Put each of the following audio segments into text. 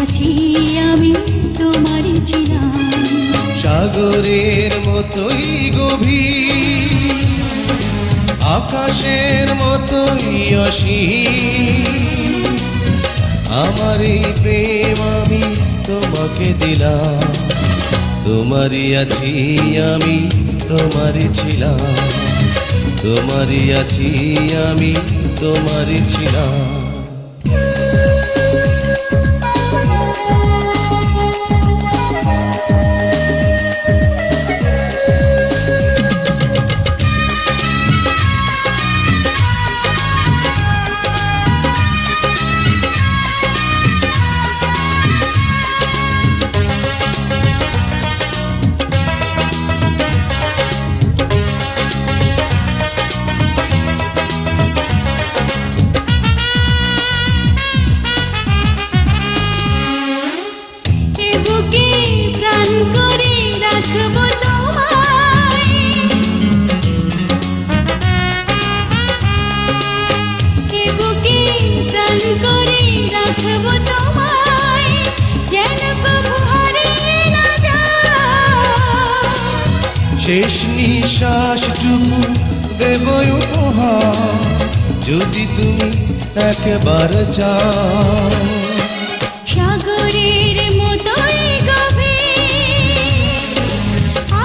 আছি আমি তোমারই ছিলাম। সাগরের মতোই গভীর, আকাশের মতোই অসীম, আমার এই প্রেম আমি তোমাকে দিলাম। তোমারই আছি আমি তোমারই ছিলাম, তোমারই আছি আমি তোমারই ছিলাম। শেষ নিঃশ্বাসটুকু দেব উপহার, যদি তুমি একবার চাও। সাগরের মতোই গভীর,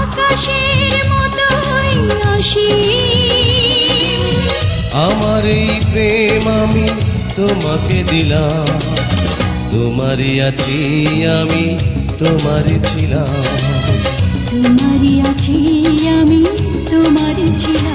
আকাশের মতোই অসীম, আমার এই প্রেম আমি তোমাকে দিলাম। তোমারই আছি আমি তোমারই ছিলাম, তোমারই আছি আমি তোমারই ছিলাম।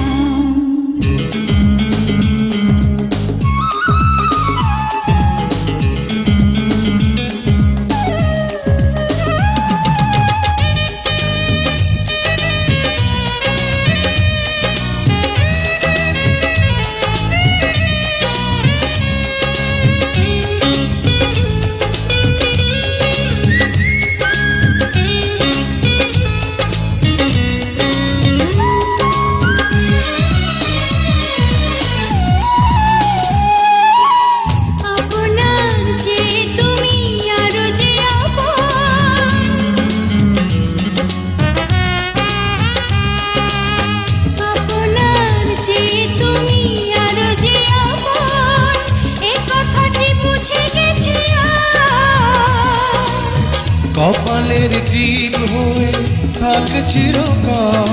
কপালের টিপ হয়ে থাক চিরকাল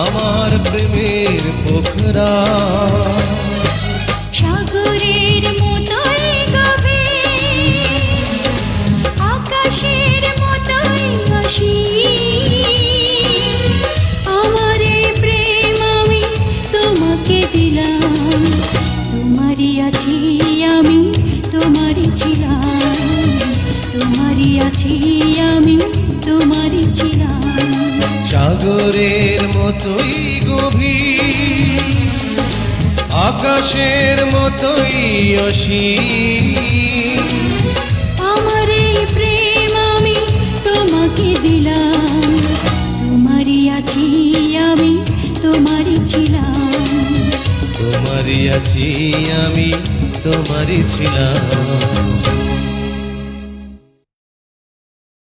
আমার প্রেমের পোখরা। সাগরের মতোই গভীর, আকাশের মতোই অসীম, আমার এই প্রেম আমি তোমাকে দিলাম। তোমারই আছি আমি তোমারই ছিলাম, তোমারই আছি আমি তোমারই ছিলাম। সাগরের মতোই গভীর, আকাশের মতোই অসীম, আমার এই প্রেম আমি তোমাকে দিলাম। তোমারই আছি আমি তোমারই ছিলাম, তোমারই আছি আমি তোমারই ছিলাম।